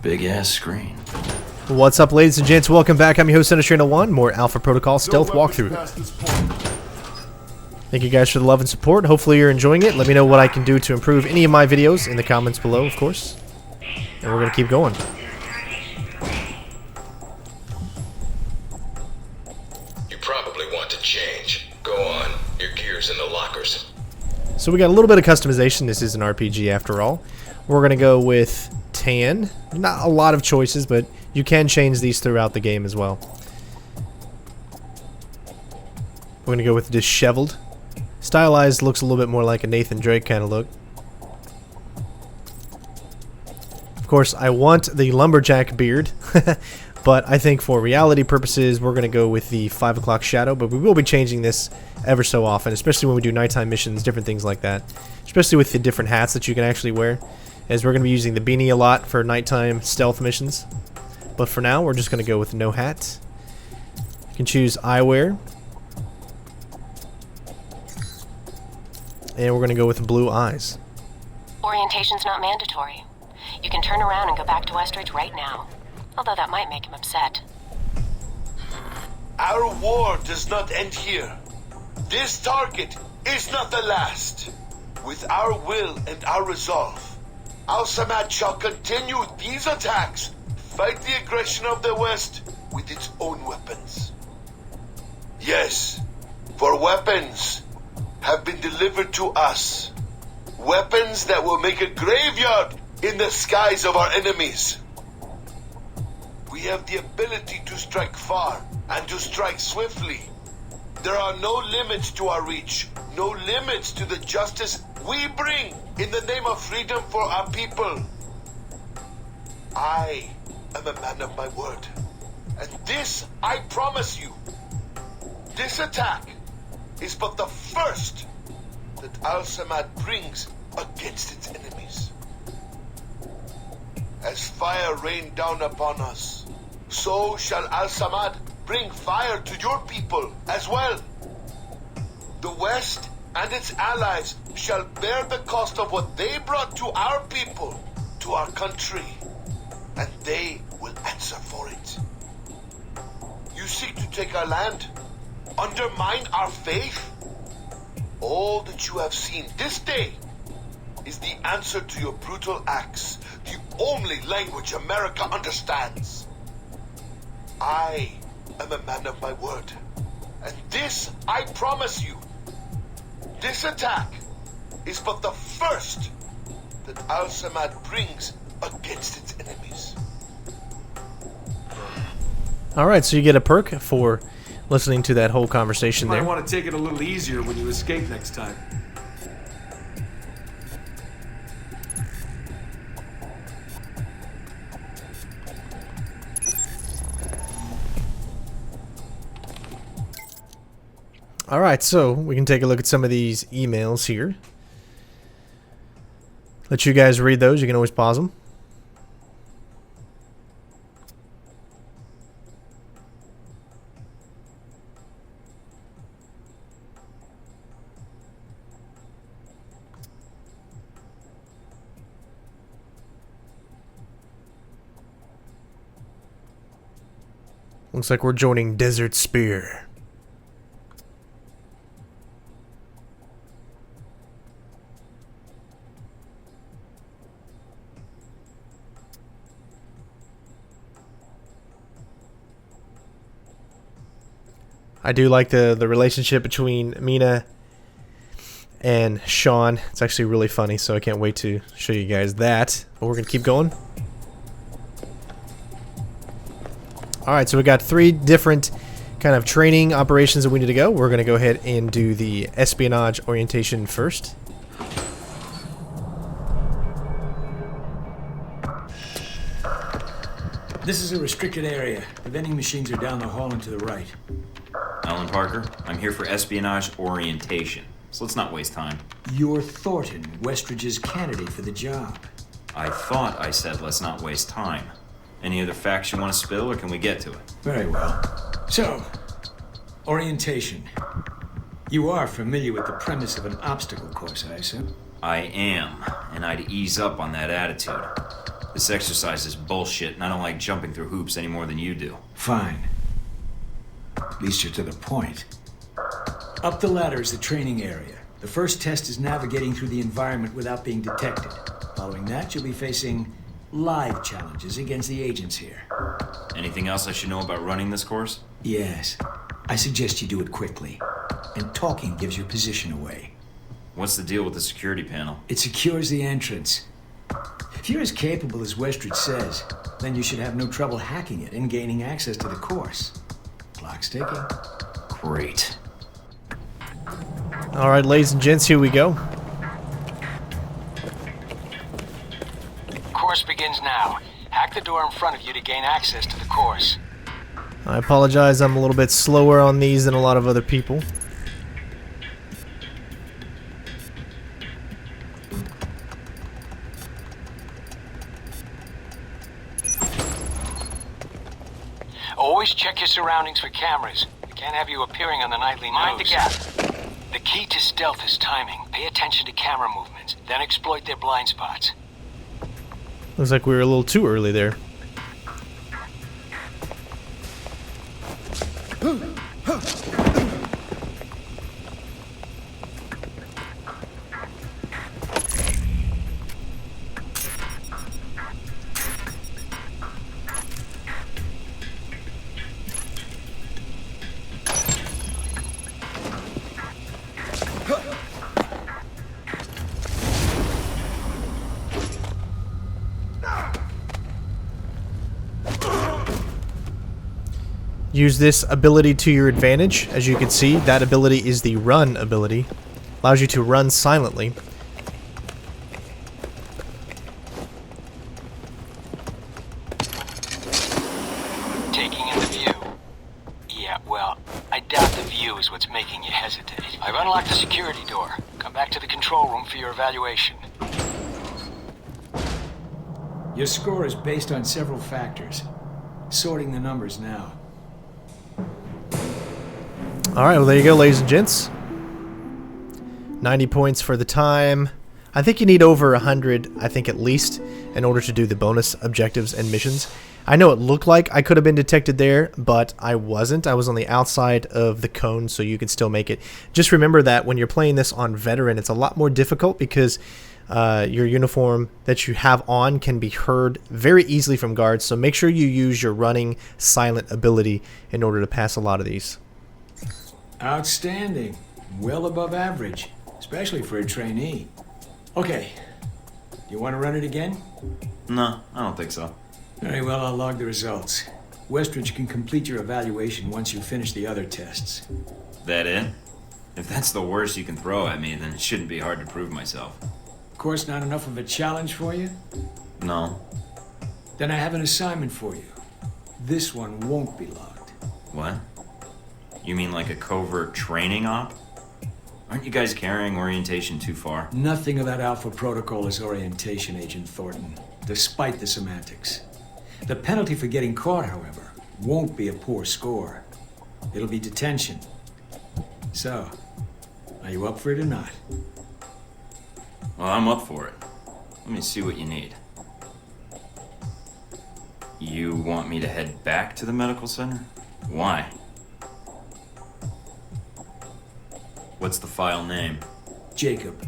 Big ass screen. What's up, ladies and gents? Welcome back. I'm your host, CenterStrain01. More Alpha Protocol stealth walkthrough. Thank you guys for the love and support. Hopefully you're enjoying it. Let me know what I can do to improve any of my videos in the comments below, of course. And we're going to keep going. You probably want to change. Go on. Your gear's in the lockers. So we got a little bit of customization. This is an RPG after all. We're going to go with tan. Not a lot of choices, but you can change these throughout the game as well. We're going to go with disheveled. Stylized looks a little bit more like a Nathan Drake kind of look. Of course, I want the lumberjack beard, but I think for reality purposes, we're going to go with the 5 o'clock shadow, but we will be changing this ever so often, especially when we do nighttime missions, different things like that. Especially with the different hats that you can actually wear, as we're going to be using the beanie a lot for nighttime stealth missions. But for now, we're just going to go with no hat. You can choose eyewear. And we're going to go with blue eyes. Orientation's not mandatory. You can turn around and go back to Westridge right now. Although that might make him upset. Our war does not end here. This target is not the last. With our will and our resolve, Al-Samad shall continue these attacks, fight the aggression of the West with its own weapons. Yes, for weapons have been delivered to us. Weapons that will make a graveyard in the skies of our enemies. We have the ability to strike far and to strike swiftly. There are no limits to our reach, no limits to the justice we bring in the name of freedom for our people. I am a man of my word, and this I promise you. This attack is but the first that Al-Samad brings against its enemies. As fire rained down upon us, so shall Al-Samad bring fire to your people as well. The West and its allies shall bear the cost of what they brought to our people, to our country, and they will answer for it. You seek to take our land, undermine our faith? All that you have seen this day is the answer to your brutal acts, the only language America understands. I am a man of my word, and this I promise you. This attack is but the first that Al-Samad brings against its enemies. Alright, so you get a perk for listening to that whole conversation there. You might want to take it a little easier when you escape next time. Alright, so we can take a look at some of these emails here. Let you guys read those. You can always pause them. Looks like we're joining Desert Spear. I do like the relationship between Mina and Sean. It's actually really funny, so I can't wait to show you guys that. But we're going to keep going. Alright, so we got 3 different kind of training operations that we need to go. We're going to go ahead and do the Espionage Orientation first. This is a restricted area. The vending machines are down the hall and to the right. Alan Parker, I'm here for Espionage Orientation, so let's not waste time. You're Thorton, Westridge's candidate for the job. I thought I said let's not waste time. Any other facts you want to spill, or can we get to it? Very well. So, orientation. You are familiar with the premise of an obstacle course, I assume? I am, and I'd ease up on that attitude. This exercise is bullshit, and I don't like jumping through hoops any more than you do. Fine. At least you're to the point. Up the ladder is the training area. The first test is navigating through the environment without being detected. Following that, you'll be facing live challenges against the agents here. Anything else I should know about running this course? Yes. I suggest you do it quickly. And talking gives your position away. What's the deal with the security panel? It secures the entrance. If you're as capable as Westridge says, then you should have no trouble hacking it and gaining access to the course. Clock's ticking. Great. Alright, ladies and gents, here we go. Course begins now. Hack the door in front of you to gain access to the course. I apologize, I'm a little bit slower on these than a lot of other people. Always check your surroundings for cameras. We can't have you appearing on the nightly news. Mind the gap. The key to stealth is timing. Pay attention to camera movements, then exploit their blind spots. Looks like we were a little too early there. Use this ability to your advantage. As you can see, that ability is the run ability. Allows you to run silently. Taking in the view. Yeah, well, I doubt the view is what's making you hesitate. I've unlocked the security door. Come back to the control room for your evaluation. Your score is based on several factors. Sorting the numbers now. Alright, well there you go, ladies and gents. 90 points for the time. I think you need over 100, I think at least, in order to do the bonus objectives and missions. I know it looked like I could have been detected there, but I wasn't. I was on the outside of the cone, so you can still make it. Just remember that when you're playing this on Veteran, it's a lot more difficult because your uniform that you have on can be heard very easily from guards, so make sure you use your running silent ability in order to pass a lot of these. Outstanding. Well above average, especially for a trainee. Okay. You want to run it again? No, I don't think so. Very well, I'll log the results. Westridge can complete your evaluation once you finish the other tests. That it? If that's the worst you can throw at me, then it shouldn't be hard to prove myself. Of course, not enough of a challenge for you? No. Then I have an assignment for you. This one won't be logged. What? You mean like a covert training op? Aren't you guys carrying orientation too far? Nothing of that Alpha Protocol is orientation, Agent Thornton, despite the semantics. The penalty for getting caught, however, won't be a poor score. It'll be detention. So, are you up for it or not? Well, I'm up for it. Let me see what you need. You want me to head back to the medical center? Why? What's the file name? Jacob.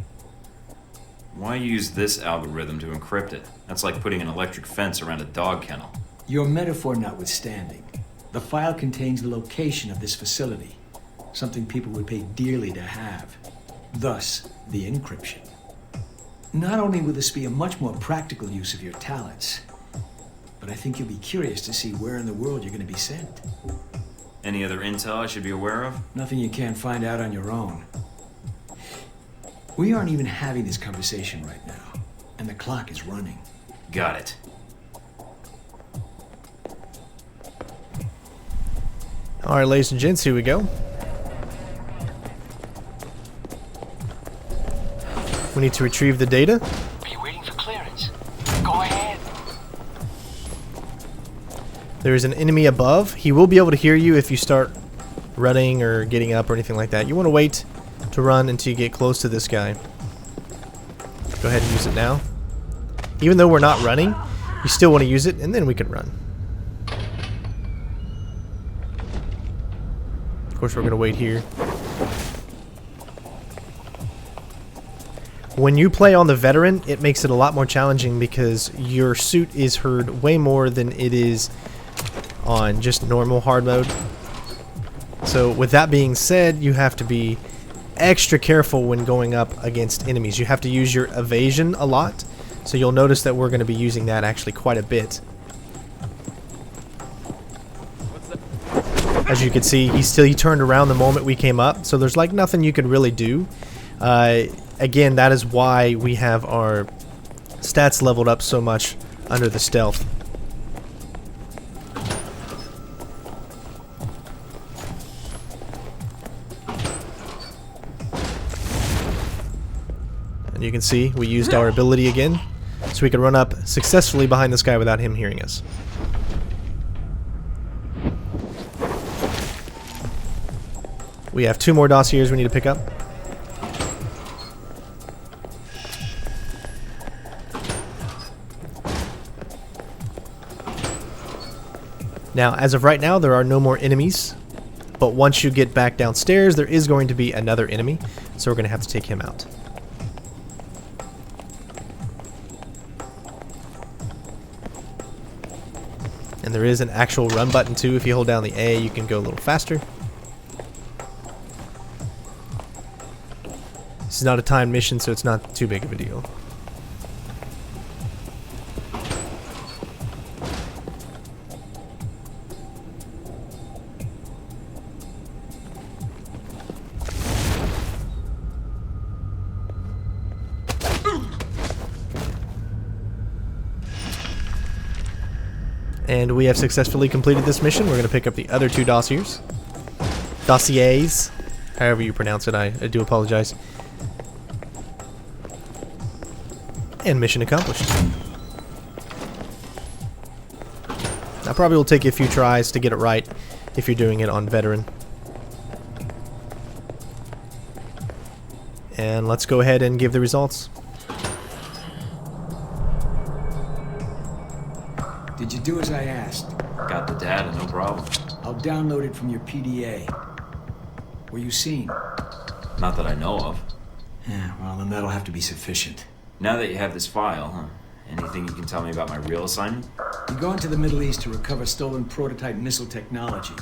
Why use this algorithm to encrypt it? That's like putting an electric fence around a dog kennel. Your metaphor notwithstanding, the file contains the location of this facility, something people would pay dearly to have. Thus, the encryption. Not only will this be a much more practical use of your talents, but I think you'll be curious to see where in the world you're going to be sent. Any other intel I should be aware of? Nothing you can't find out on your own. We aren't even having this conversation right now, and the clock is running. Got it. Alright, ladies and gents, here we go. We need to retrieve the data. Are you waiting for clearance? Go ahead. There is an enemy above. He will be able to hear you if you start running or getting up or anything like that. You want to wait to run until you get close to this guy. Go ahead and use it now. Even though we're not running, You still want to use it, and then we can run. Of course, we're going to wait here. When you play on the veteran, it makes it a lot more challenging because your suit is heard way more than it is on just normal hard mode. So with that being said, you have to be extra careful when going up against enemies. You have to use your evasion a lot. So you'll notice that we're going to be using that actually quite a bit. As you can see, he turned around the moment we came up, so there's like nothing you could really do. Again, that is why we have our stats leveled up so much under the stealth. And you can see we used our ability again, so we could run up successfully behind this guy without him hearing us. We have 2 more dossiers we need to pick up. Now, as of right now, there are no more enemies, but once you get back downstairs, there is going to be another enemy, so we're going to have to take him out. And there is an actual run button too. If you hold down the A, you can go a little faster. This is not a timed mission, so it's not too big of a deal. And we have successfully completed this mission. We're going to pick up the other 2 dossiers. Dossiers. However you pronounce it, I do apologize. And mission accomplished. Now probably will take you a few tries to get it right if you're doing it on veteran. And let's go ahead and give the results. Did you do as I asked? Got the data, no problem. I'll download it from your PDA. Were you seen? Not that I know of. Yeah, well, then that'll have to be sufficient. Now that you have this file, huh? Anything you can tell me about my real assignment? You're going to the Middle East to recover stolen prototype missile technology.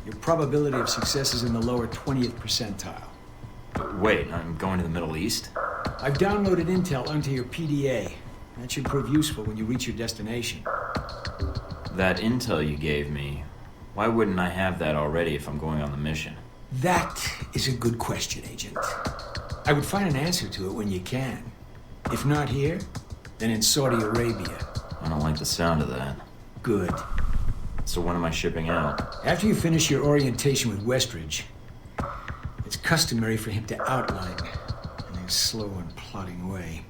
Your probability of success is in the lower 20th percentile. But wait, I'm going to the Middle East? I've downloaded intel onto your PDA. That should prove useful when you reach your destination. That intel you gave me, why wouldn't I have that already if I'm going on the mission? That is a good question, Agent. I would find an answer to it when you can. If not here, then in Saudi Arabia. I don't like the sound of that. Good. So when am I shipping out? After you finish your orientation with Westridge, it's customary for him to outline, in a slow and plodding way,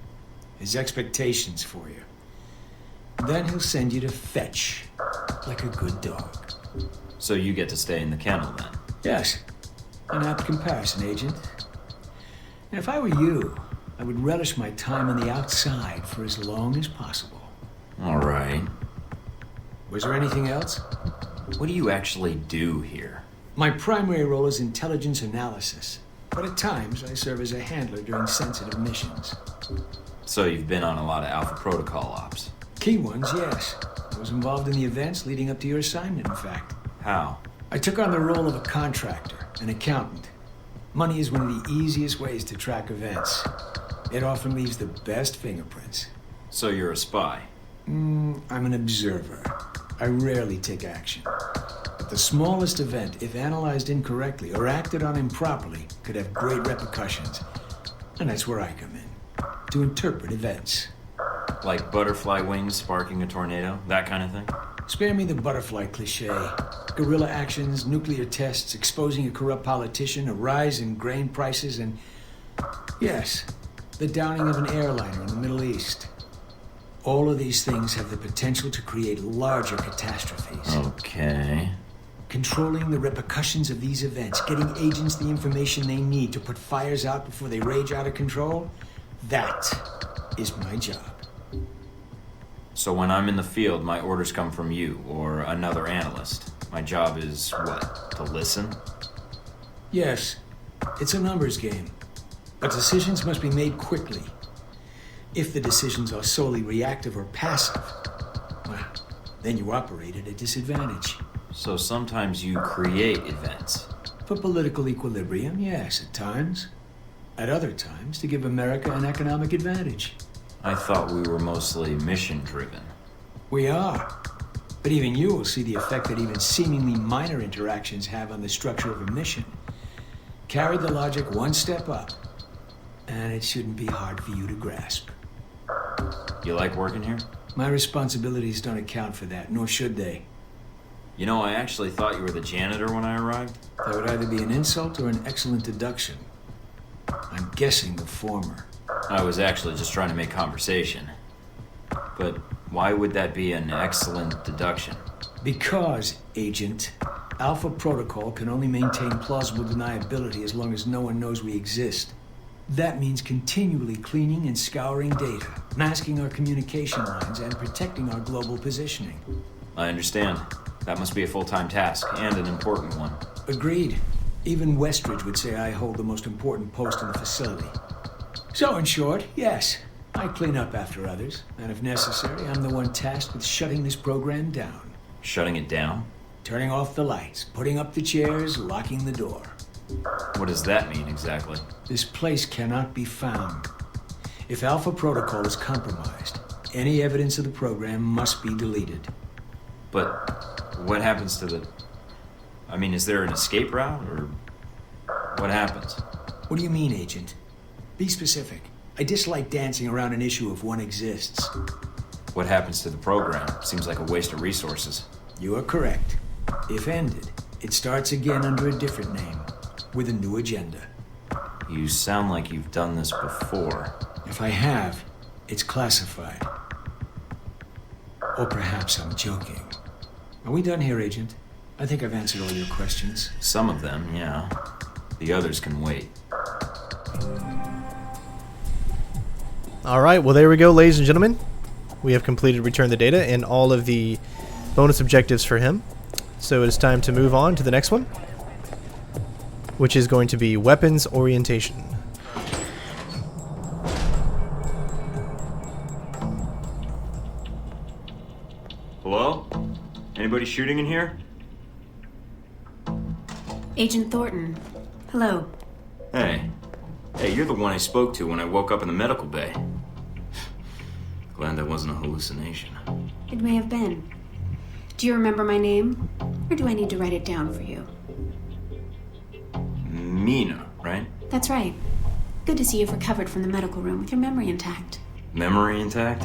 his expectations for you. Then he'll send you to fetch, like a good dog. So you get to stay in the kennel then? Yes. An apt comparison, Agent. And if I were you, I would relish my time on the outside for as long as possible. All right. Was there anything else? What do you actually do here? My primary role is intelligence analysis, but at times I serve as a handler during sensitive missions. So you've been on a lot of Alpha Protocol ops? Key ones, yes. I was involved in the events leading up to your assignment, in fact. How? I took on the role of a contractor, an accountant. Money is one of the easiest ways to track events. It often leaves the best fingerprints. So you're a spy? I'm an observer. I rarely take action. But the smallest event, if analyzed incorrectly or acted on improperly, could have great repercussions. And that's where I come in, to interpret events. Like butterfly wings sparking a tornado? That kind of thing? Spare me the butterfly cliché. Guerrilla actions, nuclear tests, exposing a corrupt politician, a rise in grain prices, and... yes, the downing of an airliner in the Middle East. All of these things have the potential to create larger catastrophes. Okay. Controlling the repercussions of these events, getting agents the information they need to put fires out before they rage out of control, that is my job. So when I'm in the field, my orders come from you or another analyst. My job is what? To listen? Yes, it's a numbers game. But decisions must be made quickly. If the decisions are solely reactive or passive, well, then you operate at a disadvantage. So sometimes you create events. For political equilibrium, yes, at times. At other times, to give America an economic advantage. I thought we were mostly mission-driven. We are. But even you will see the effect that even seemingly minor interactions have on the structure of a mission. Carry the logic one step up, and it shouldn't be hard for you to grasp. You like working here? My responsibilities don't account for that, nor should they. You know, I actually thought you were the janitor when I arrived. That would either be an insult or an excellent deduction. I'm guessing the former. I was actually just trying to make conversation. But why would that be an excellent deduction? Because, Agent, Alpha Protocol can only maintain plausible deniability as long as no one knows we exist. That means continually cleaning and scouring data, masking our communication lines, and protecting our global positioning. I understand. That must be a full-time task, and an important one. Agreed. Even Westridge would say I hold the most important post in the facility. So in short, yes, I clean up after others, and if necessary, I'm the one tasked with shutting this program down. Shutting it down? Turning off the lights, putting up the chairs, locking the door. What does that mean exactly? This place cannot be found. If Alpha Protocol is compromised, any evidence of the program must be deleted. But what happens to the... I mean, is there an escape route, or what happens? What do you mean, Agent? Be specific. I dislike dancing around an issue if one exists. What happens to the program? Seems like a waste of resources. You are correct. If ended, it starts again under a different name, with a new agenda. You sound like you've done this before. If I have, it's classified. Or perhaps I'm joking. Are we done here, Agent? I think I've answered all your questions. Some of them, yeah. The others can wait. Alright, well there we go, ladies and gentlemen. We have completed Return the Data and all of the bonus objectives for him. So it is time to move on to the next one, which is going to be Weapons Orientation. Hello? Anybody shooting in here? Agent Thornton. Hello. Hey. Hey, you're the one I spoke to when I woke up in the medical bay. Glad that wasn't a hallucination. It may have been. Do you remember my name? Or do I need to write it down for you? Mina, right? That's right. Good to see you've recovered from the medical room with your memory intact. Memory intact?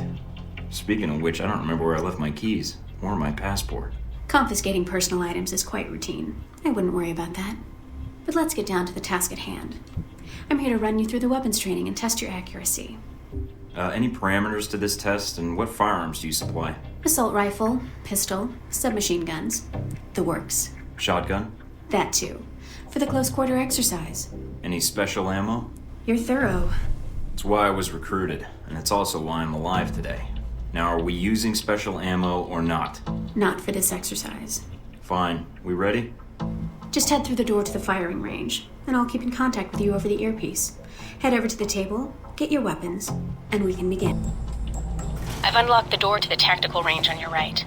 Speaking of which, I don't remember where I left my keys or my passport. Confiscating personal items is quite routine. I wouldn't worry about that. But let's get down to the task at hand. I'm here to run you through the weapons training and test your accuracy. Any parameters to this test, and what firearms do you supply? Assault rifle, pistol, submachine guns. The works. Shotgun? That too. For the close quarter exercise. Any special ammo? You're thorough. It's why I was recruited, and it's also why I'm alive today. Now, are we using special ammo or not? Not for this exercise. Fine. We ready? Just head through the door to the firing range, and I'll keep in contact with you over the earpiece. Head over to the table, get your weapons, and we can begin. I've unlocked the door to the tactical range on your right.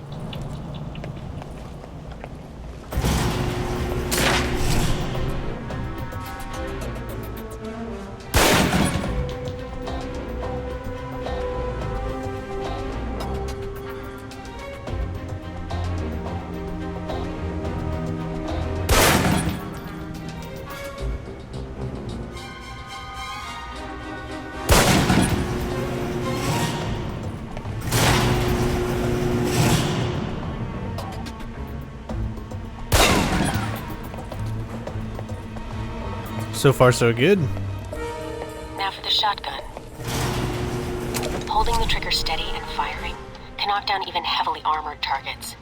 So far, so good. Now for the shotgun. Holding the trigger steady and firing can knock down even heavily armored targets.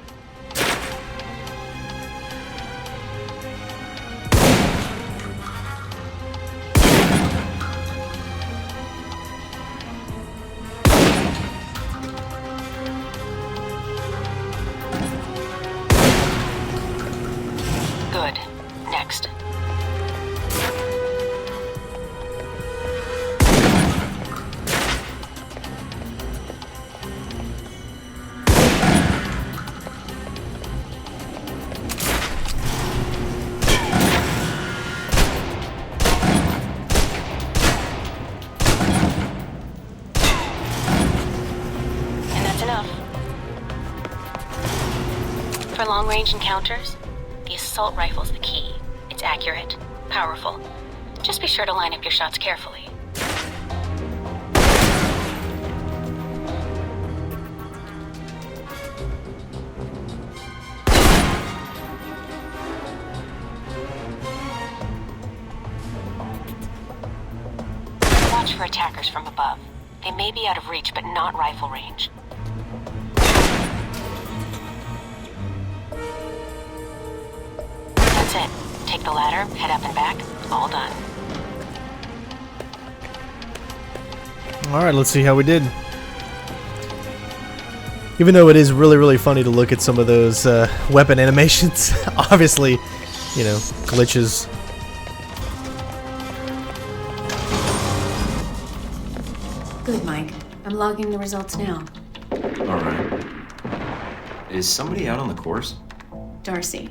For long-range encounters, the assault rifle's the key. It's accurate, powerful. Just be sure to line up your shots carefully. Watch for attackers from above. They may be out of reach, but not rifle range. That's it. Take the ladder, head up and back. All done. Alright, let's see how we did. Even though it is really, really funny to look at some of those weapon animations, obviously, you know, glitches. Good, Mike. I'm logging the results now. Alright. Is somebody out on the course? Darcy.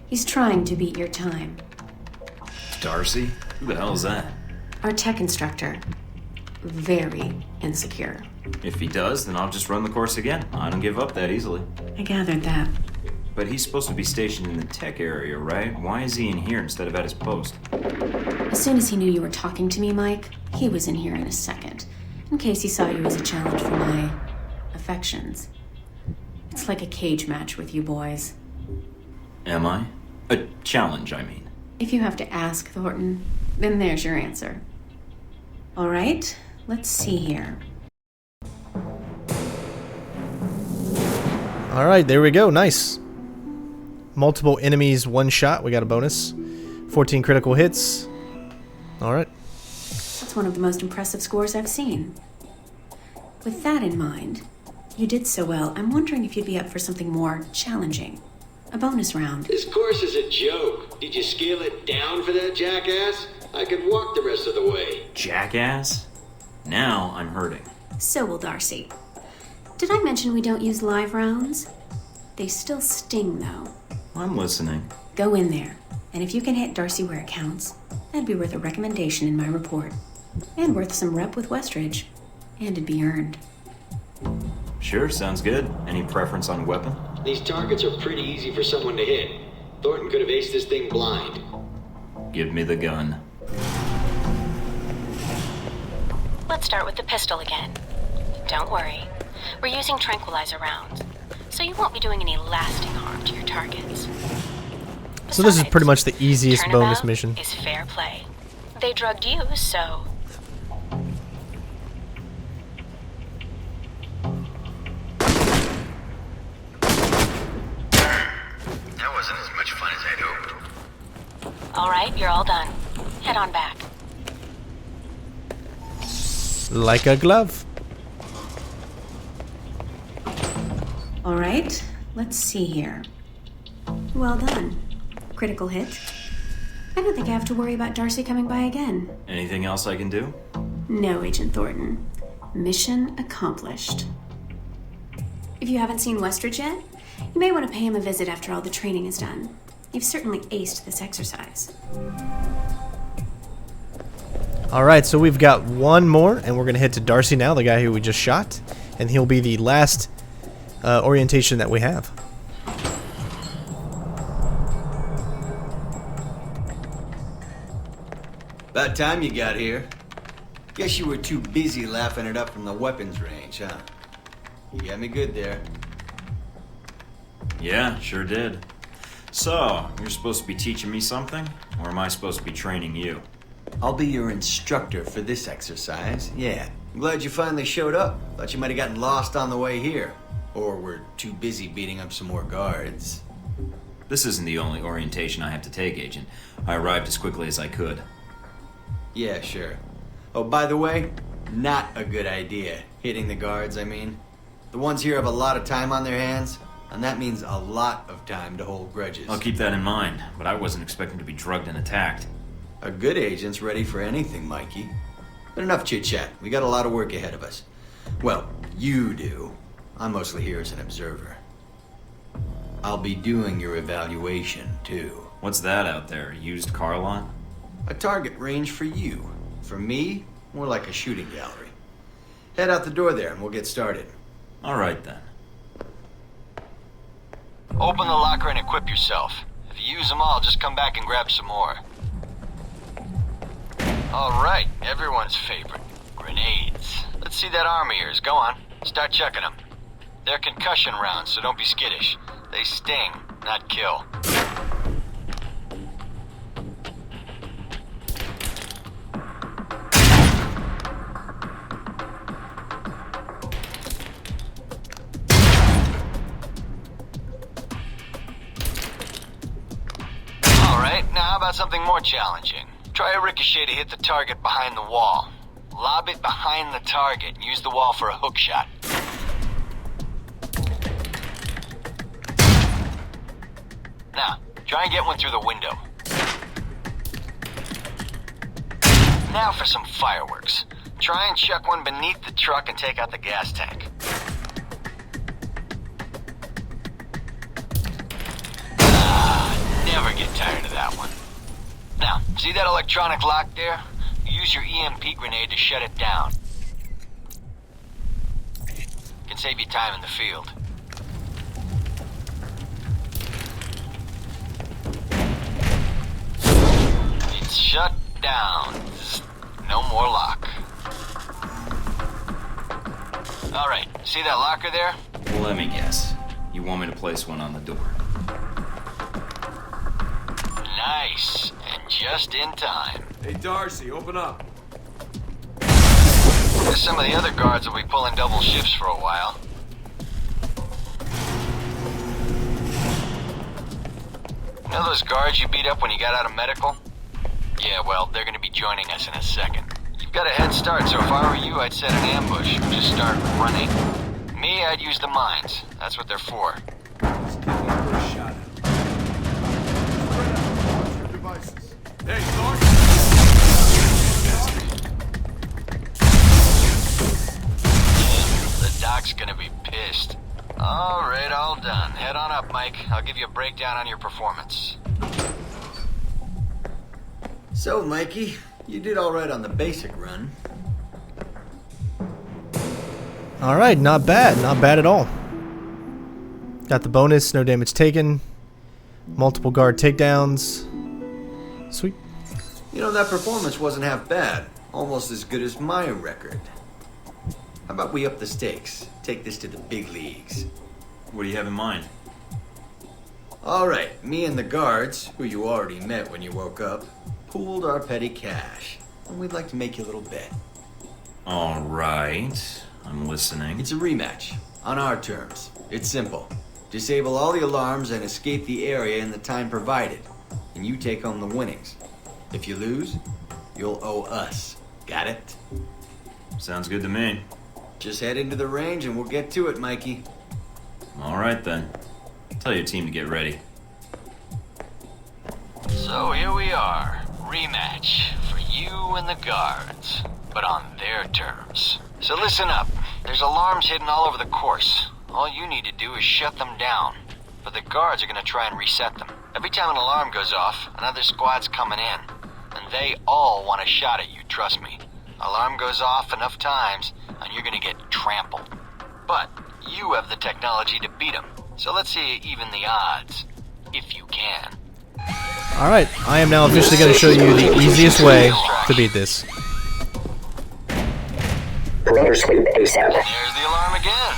He's trying to beat your time. Darcy? Who the hell is that? Our tech instructor. Very insecure. If he does, then I'll just run the course again. I don't give up that easily. I gathered that. But he's supposed to be stationed in the tech area, right? Why is he in here instead of at his post? As soon as he knew you were talking to me, Mike, he was in here in a second. In case he saw you as a challenge for my affections. It's like a cage match with you boys. Am I? A challenge, I mean. If you have to ask, Thornton, then there's your answer. All right, let's see here. Alright, there we go. Nice. Multiple enemies, one shot. We got a bonus. 14 critical hits. Alright. That's one of the most impressive scores I've seen. With that in mind, you did so well. I'm wondering if you'd be up for something more challenging. A bonus round. This course is a joke. Did you scale it down for that jackass? I could walk the rest of the way. Jackass? Now I'm hurting. So will Darcy. Did I mention we don't use live rounds? They still sting, though. I'm listening. Go in there, and if you can hit Darcy where it counts, that'd be worth a recommendation in my report. And worth some rep with Westridge. And it'd be earned. Sure, sounds good. Any preference on weapon? These targets are pretty easy for someone to hit. Thornton could have aced this thing blind. Give me the gun. Let's start with the pistol again. Don't worry. We're using tranquilizer rounds, so you won't be doing any lasting harm to your targets. So this is Besides, pretty much the easiest bonus turnabout mission. is fair play. They drugged you, so... That wasn't as much fun as I'd hoped. All right, you're all done. Head on back. Like a glove. All right, let's see here. Well done. Critical hit. I don't think I have to worry about Darcy coming by again. Anything else I can do? No, Agent Thornton. Mission accomplished. If you haven't seen Westridge yet, you may want to pay him a visit after all the training is done. You've certainly aced this exercise. Alright, so we've got one more, and we're going to head to Darcy now, the guy who we just shot. And he'll be the last orientation that we have. About time you got here. Guess you were too busy laughing it up from the weapons range, huh? You got me good there. Yeah, sure did. So, you're supposed to be teaching me something? Or am I supposed to be training you? I'll be your instructor for this exercise, yeah. I'm glad you finally showed up. Thought you might have gotten lost on the way here. Or were too busy beating up some more guards. This isn't the only orientation I have to take, Agent. I arrived as quickly as I could. Yeah, sure. Oh, by the way, not a good idea. Hitting the guards, I mean. The ones here have a lot of time on their hands, and that means a lot of time to hold grudges. I'll keep that in mind, but I wasn't expecting to be drugged and attacked. A good agent's ready for anything, Mikey. But enough chit-chat. We got a lot of work ahead of us. Well, you do. I'm mostly here as an observer. I'll be doing your evaluation, too. What's that out there? A used car lot? A target range for you. For me, more like a shooting gallery. Head out the door there and we'll get started. All right, then. Open the locker and equip yourself. If you use them all, just come back and grab some more. Alright, everyone's favorite. Grenades. Let's see that arm of yours. Go on. Start checking them. They're concussion rounds, so don't be skittish. They sting, not kill. Alright, now how about something more challenging? Try a ricochet to hit the target behind the wall. Lob it behind the target and use the wall for a hook shot. Now, try and get one through the window. Now for some fireworks. Try and chuck one beneath the truck and take out the gas tank. Never get tired of that one. Now, see that electronic lock there? Use your EMP grenade to shut it down. Can save you time in the field. It's shut down. No more lock. Alright, see that locker there? Let me guess. You want me to place one on the door? Nice. And just in time. Hey, Darcy, open up. Guess some of the other guards will be pulling double shifts for a while. You know those guards you beat up when you got out of medical? Yeah, well, they're gonna be joining us in a second. You've got a head start, so if I were you, I'd set an ambush. Just start running. Me, I'd use the mines. That's what they're for. Let's get one first shot at him. Watch your devices. Hey, Thornton! The doc's gonna be pissed. Alright, all done. Head on up, Mike. I'll give you a breakdown on your performance. So, Mikey, you did all right on the basic run. Alright, not bad. Not bad at all. Got the bonus, no damage taken. Multiple guard takedowns. Sweet. You know, that performance wasn't half bad. Almost as good as my record. How about we up the stakes? Take this to the big leagues. What do you have in mind? Alright, me and the guards, who you already met when you woke up, pooled our petty cash. And we'd like to make you a little bet. Alright. I'm listening. It's a rematch. On our terms. It's simple. Disable all the alarms and escape the area in the time provided. And you take home the winnings. If you lose, you'll owe us. Got it? Sounds good to me. Just head into the range and we'll get to it, Mikey. Alright then. Tell your team to get ready. So here we are. Rematch for you and the guards. But on their terms. So listen up. There's alarms hidden all over the course. All you need to do is shut them down. But the guards are gonna try and reset them. Every time an alarm goes off, another squad's coming in. And they all want a shot at you, trust me. Alarm goes off enough times, and you're gonna get trampled. But you have the technology to beat them. So let's see you even the odds. If you can. Alright, I am now officially going to show you the easiest way to beat this. Perimeter sweep ASAP. There's the alarm again.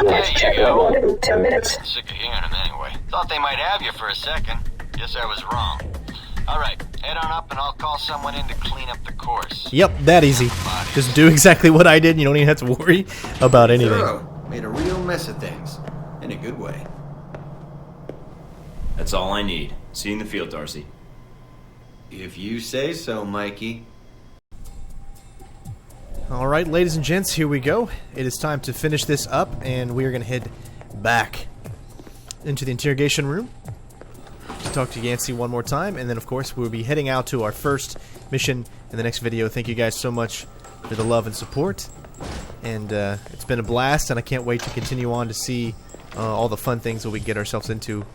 Let's check one in 10 minutes. Sick of hearing them anyway. Thought they might have you for a second. Guess I was wrong. Alright, head on up and I'll call someone in to clean up the course. Yep, that easy. Just do exactly what I did and you don't even have to worry about anything. Thorough. Made a real mess of things. In a good way. That's all I need. See you in the field, Darcy. If you say so, Mikey. Alright, ladies and gents, here we go. It is time to finish this up, and we are going to head back into the interrogation room to talk to Yancey one more time, and then, of course, we'll be heading out to our first mission in the next video. Thank you guys so much for the love and support, and it's been a blast, and I can't wait to continue on to see all the fun things that we get ourselves into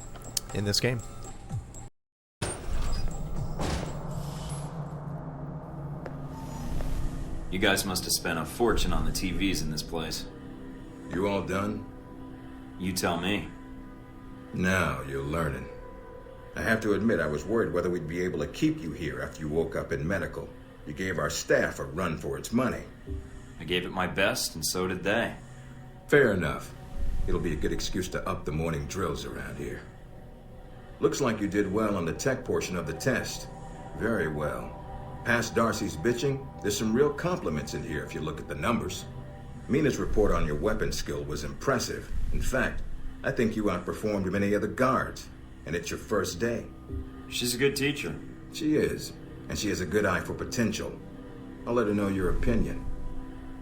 in this game. You guys must have spent a fortune on the TVs in this place. You all done? You tell me. Now you're learning. I have to admit I was worried whether we'd be able to keep you here after you woke up in medical. You gave our staff a run for its money. I gave it my best, and so did they. Fair enough. It'll be a good excuse to up the morning drills around here. Looks like you did well on the tech portion of the test. Very well. Past Darcy's bitching, there's some real compliments in here if you look at the numbers. Mina's report on your weapon skill was impressive. In fact, I think you outperformed many of the guards. And it's your first day. She's a good teacher. She is. And she has a good eye for potential. I'll let her know your opinion.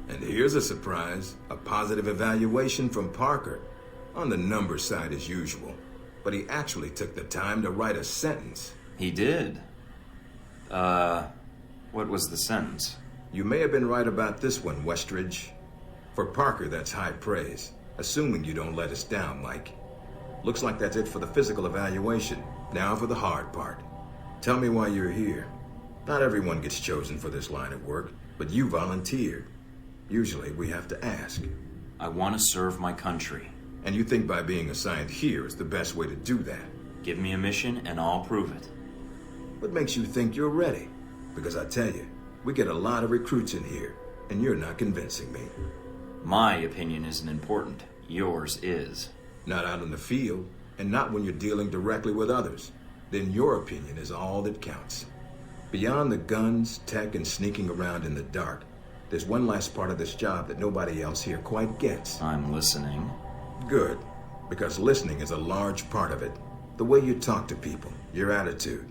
And here's a surprise. A positive evaluation from Parker. On the number side as usual. But he actually took the time to write a sentence. He did. What was the sentence? You may have been right about this one, Westridge. For Parker, that's high praise. Assuming you don't let us down, Mike. Looks like that's it for the physical evaluation. Now for the hard part. Tell me why you're here. Not everyone gets chosen for this line of work, but you volunteered. Usually we have to ask. I want to serve my country. And you think by being assigned here is the best way to do that? Give me a mission and I'll prove it. What makes you think you're ready? Because I tell you, we get a lot of recruits in here, and you're not convincing me. My opinion isn't important. Yours is. Not out in the field, and not when you're dealing directly with others. Then your opinion is all that counts. Beyond the guns, tech, and sneaking around in the dark, there's one last part of this job that nobody else here quite gets. I'm listening. Good, because listening is a large part of it. The way you talk to people, your attitude.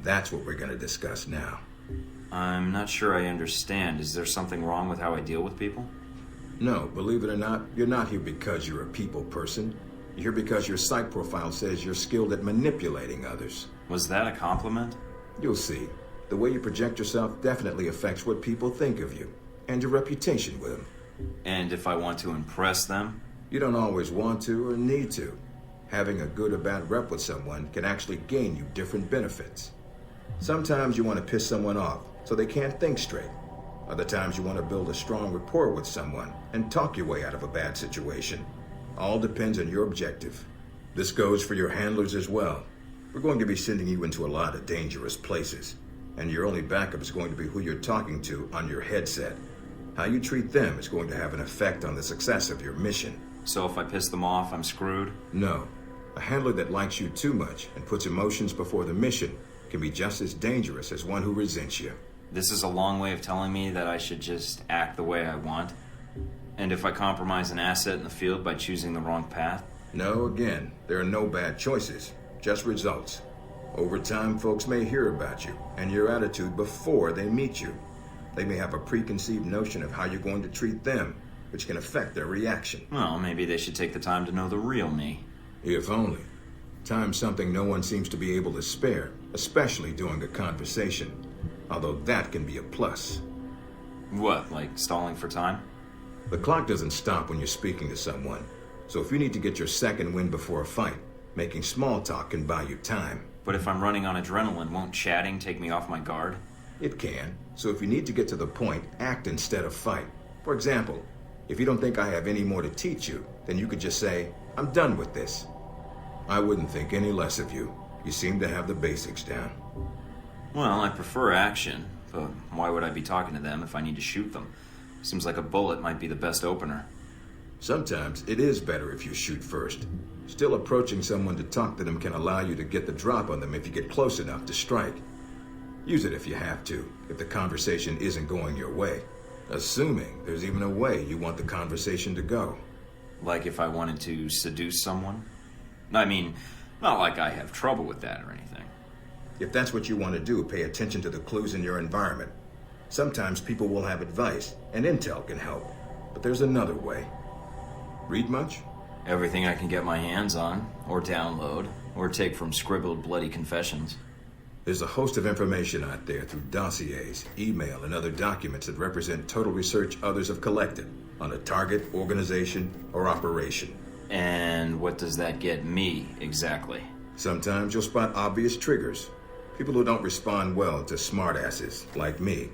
That's what we're going to discuss now. I'm not sure I understand. Is there something wrong with how I deal with people? No, believe it or not, you're not here because you're a people person. You're here because your psych profile says you're skilled at manipulating others. Was that a compliment? You'll see. The way you project yourself definitely affects what people think of you, and your reputation with them. And if I want to impress them? You don't always want to or need to. Having a good or bad rep with someone can actually gain you different benefits. Sometimes you want to piss someone off so they can't think straight. Other times you want to build a strong rapport with someone and talk your way out of a bad situation. All depends on your objective. This goes for your handlers as well. We're going to be sending you into a lot of dangerous places, and your only backup is going to be who you're talking to on your headset. How you treat them is going to have an effect on the success of your mission. So if I piss them off, I'm screwed? No. A handler that likes you too much and puts emotions before the mission can be just as dangerous as one who resents you. This is a long way of telling me that I should just act the way I want? And if I compromise an asset in the field by choosing the wrong path? No, again, there are no bad choices, just results. Over time, folks may hear about you and your attitude before they meet you. They may have a preconceived notion of how you're going to treat them, which can affect their reaction. Well, maybe they should take the time to know the real me. If only. Time's something no one seems to be able to spare, especially during a conversation. Although that can be a plus. What, like stalling for time? The clock doesn't stop when you're speaking to someone. So if you need to get your second win before a fight, making small talk can buy you time. But if I'm running on adrenaline, won't chatting take me off my guard? It can. So if you need to get to the point, act instead of fight. For example, if you don't think I have any more to teach you, then you could just say, I'm done with this. I wouldn't think any less of you. You seem to have the basics down. Well, I prefer action, but why would I be talking to them if I need to shoot them? Seems like a bullet might be the best opener. Sometimes it is better if you shoot first. Still, approaching someone to talk to them can allow you to get the drop on them if you get close enough to strike. Use it if you have to, if the conversation isn't going your way. Assuming there's even a way you want the conversation to go. Like if I wanted to seduce someone? I mean, not like I have trouble with that or anything. If that's what you want to do, pay attention to the clues in your environment. Sometimes people will have advice, and intel can help. But there's another way. Read much? Everything I can get my hands on, or download, or take from scribbled bloody confessions. There's a host of information out there through dossiers, email, and other documents that represent total research others have collected on a target, organization, or operation. And what does that get me, exactly? Sometimes you'll spot obvious triggers. People who don't respond well to smartasses, like me.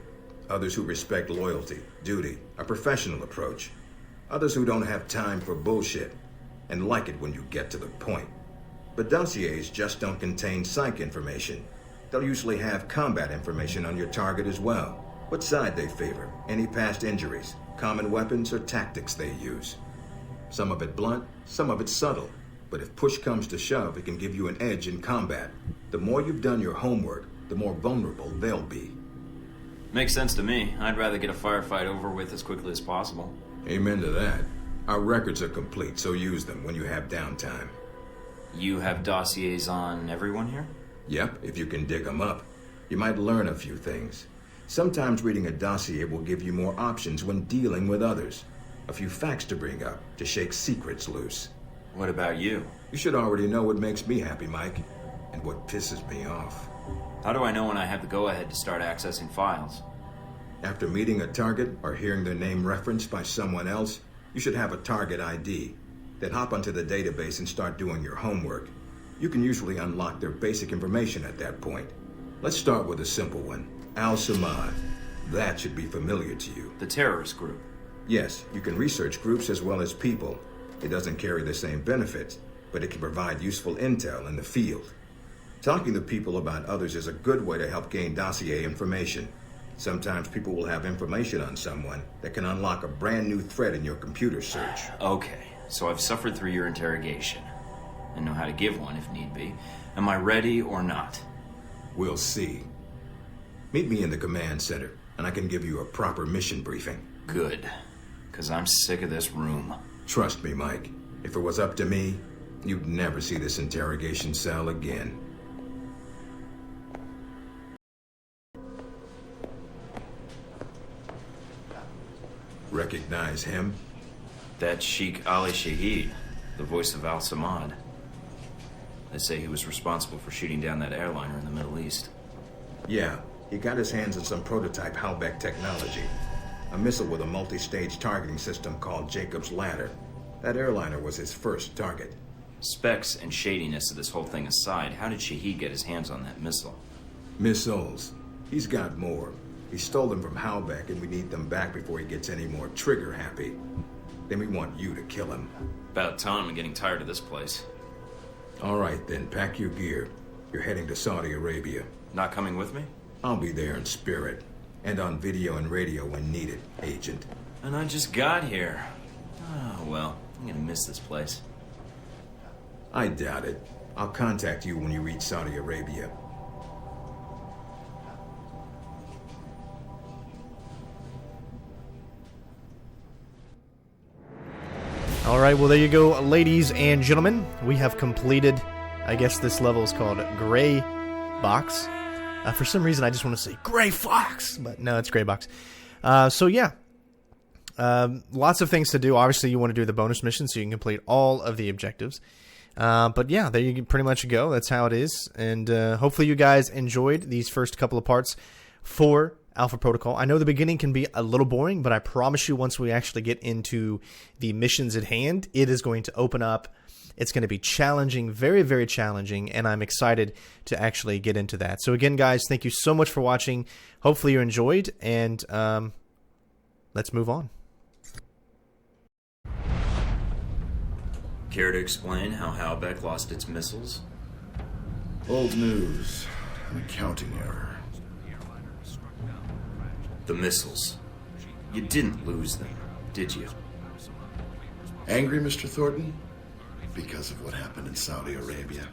Others who respect loyalty, duty, a professional approach. Others who don't have time for bullshit. and like it when you get to the point. But dossiers just don't contain psych information. They'll usually have combat information on your target as well. What side they favor, any past injuries, common weapons, or tactics they use. Some of it blunt, some of it subtle. But if push comes to shove, it can give you an edge in combat. The more you've done your homework, the more vulnerable they'll be. Makes sense to me. I'd rather get a firefight over with as quickly as possible. Amen to that. Our records are complete, so use them when you have downtime. You have dossiers on everyone here? Yep, if you can dig them up. You might learn a few things. Sometimes reading a dossier will give you more options when dealing with others. A few facts to bring up, to shake secrets loose. What about you? You should already know what makes me happy, Mike, and what pisses me off. How do I know when I have the go-ahead to start accessing files? After meeting a target or hearing their name referenced by someone else, you should have a target ID. Then hop onto the database and start doing your homework. You can usually unlock their basic information at that point. Let's start with a simple one. Al-Samad. That should be familiar to you. The terrorist group? Yes, you can research groups as well as people. It doesn't carry the same benefits, but it can provide useful intel in the field. Talking to people about others is a good way to help gain dossier information. Sometimes people will have information on someone that can unlock a brand new thread in your computer search. Okay, so I've suffered through your interrogation and know how to give one if need be. Am I ready or not? We'll see. Meet me in the command center, and I can give you a proper mission briefing. Good, because I'm sick of this room. Trust me, Mike. If it was up to me, you'd never see this interrogation cell again. Recognize him? That's Sheikh Ali Shahid, the voice of Al-Samad. They say he was responsible for shooting down that airliner in the Middle East. Yeah, he got his hands on some prototype Halbeck technology. A missile with a multi-stage targeting system called Jacob's Ladder. That airliner was his first target. Specs and shadiness of this whole thing aside, how did Shahid get his hands on that missile? Missiles. He's got more. He stole them from Halbeck, and we need them back before he gets any more trigger-happy. Then we want you to kill him. About time. I'm getting tired of this place. All right, then. Pack your gear. You're heading to Saudi Arabia. Not coming with me? I'll be there in spirit. And on video and radio when needed, Agent. And I just got here. Oh, well. I'm gonna miss this place. I doubt it. I'll contact you when you reach Saudi Arabia. All right, well, there you go, ladies and gentlemen. We have completed, I guess this level is called Graybox. For some reason, I just want to say Gray Fox, but no, it's Graybox. So, yeah. Lots of things to do. Obviously, you want to do the bonus mission so you can complete all of the objectives. But, yeah, there you pretty much go. That's how it is. And hopefully you guys enjoyed these first couple of parts for Alpha Protocol. I know the beginning can be a little boring, but I promise you once we actually get into the missions at hand, it is going to open up. It's going to be challenging, very, very challenging, and I'm excited to actually get into that. So again, guys, thank you so much for watching. Hopefully you enjoyed, and let's move on. Care to explain how Halbeck lost its missiles? Old news. An accounting error. The missiles. You didn't lose them, did you? Angry, Mr. Thornton? Because of what happened in Saudi Arabia?